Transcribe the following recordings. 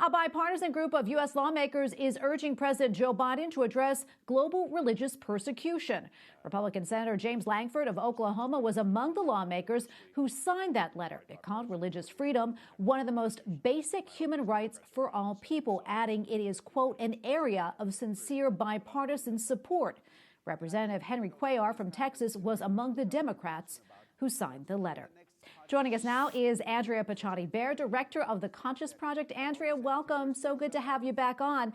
A bipartisan group of U.S. lawmakers is urging President Joe Biden to address global religious persecution. Republican Senator James Lankford of Oklahoma was among the lawmakers who signed that letter. It called religious freedom one of the most basic human rights for all people, adding it is, quote, an area of sincere bipartisan support. Representative Henry Cuellar from Texas was among the Democrats who signed the letter. Joining us now is Andrea Picciotti-Bayer, director of the Conscious Project. Andrea, welcome. So good to have you back on.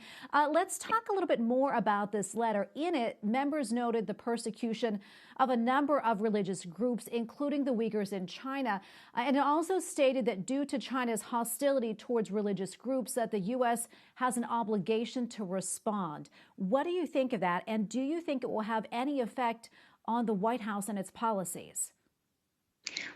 Let's talk a little bit more about this letter. In it, members noted the persecution of a number of religious groups, including the Uyghurs in China. And it also stated that due to China's hostility towards religious groups, that the U.S. has an obligation to respond. What do you think of that? And do you think it will have any effect on the White House and its policies?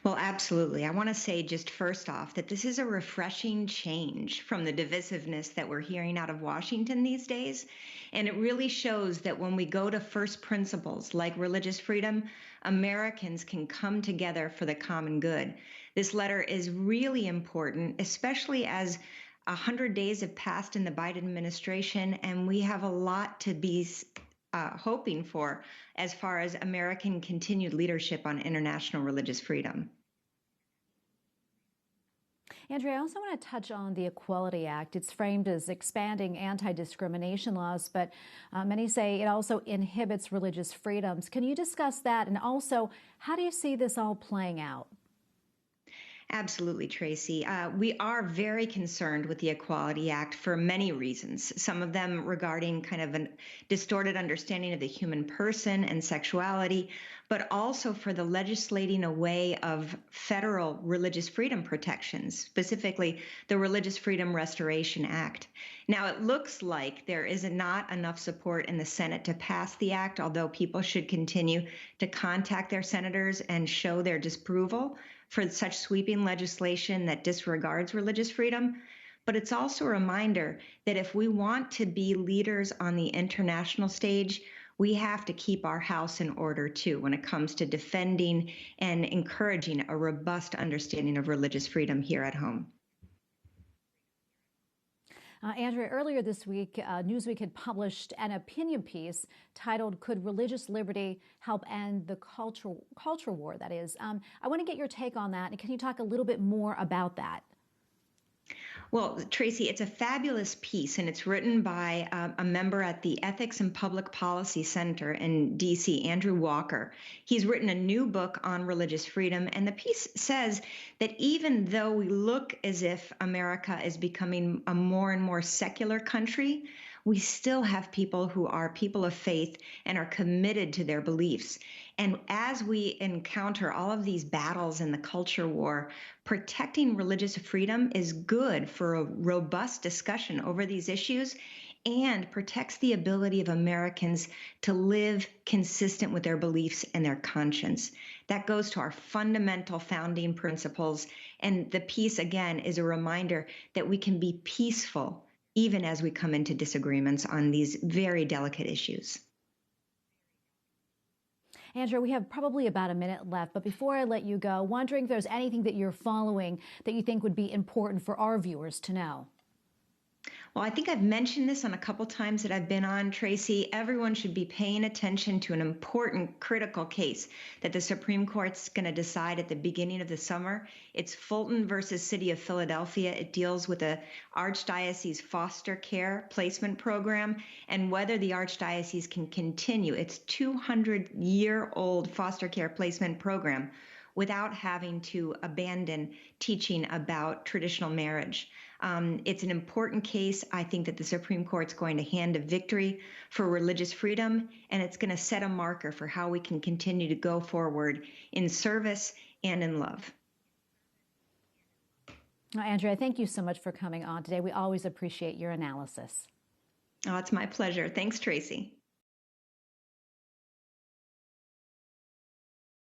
Well, absolutely. I want to say just first off that this is a refreshing change from the divisiveness that we're hearing out of Washington these days. And it really shows that when we go to first principles like religious freedom, Americans can come together for the common good. This letter is really important, especially as 100 days have passed in the Biden administration, and we have a lot to be hoping for as far as American continued leadership on international religious freedom. Andrea, I also want to touch on the Equality Act. It's framed as expanding anti-discrimination laws, but many say it also inhibits religious freedoms. Can you discuss that? And also, how do you see this all playing out? Absolutely, Tracy. We are very concerned with the Equality Act for many reasons, some of them regarding kind of a distorted understanding of the human person and sexuality, but also for the legislating away of federal religious freedom protections, specifically the Religious Freedom Restoration Act. Now, it looks like there is not enough support in the Senate to pass the act, although people should continue to contact their senators and show their disapproval for such sweeping legislation that disregards religious freedom. But it's also a reminder that if we want to be leaders on the international stage, we have to keep our house in order too when it comes to defending and encouraging a robust understanding of religious freedom here at home. Andrea, earlier this week, Newsweek had published an opinion piece titled, "Could Religious Liberty Help End the Culture War?" That is. I want to get your take on that. And can you talk a little bit more about that? Well, Tracy, it's a fabulous piece, and it's written by a member at the Ethics and Public Policy Center in D.C., Andrew Walker. He's written a new book on religious freedom, and the piece says that even though we look as if America is becoming a more and more secular country, we still have people who are people of faith and are committed to their beliefs. And as we encounter all of these battles in the culture war, protecting religious freedom is good for a robust discussion over these issues and protects the ability of Americans to live consistent with their beliefs and their conscience. That goes to our fundamental founding principles. And the piece, again, is a reminder that we can be peaceful even as we come into disagreements on these very delicate issues. Andrea, we have probably about a minute left, but before I let you go, wondering if there's anything that you're following that you think would be important for our viewers to know. Well, I think I've mentioned this on a couple times that I've been on, Tracy. Everyone should be paying attention to an important, critical case that the Supreme Court's going to decide at the beginning of the summer. It's Fulton versus City of Philadelphia. It deals with the Archdiocese foster care placement program and whether the Archdiocese can continue its 200-year-old foster care placement program without having to abandon teaching about traditional marriage. It's an important case. I think that the Supreme Court's going to hand a victory for religious freedom, and it's going to set a marker for how we can continue to go forward in service and in love. Andrea, thank you so much for coming on today. We always appreciate your analysis. Oh, it's my pleasure. Thanks, Tracy.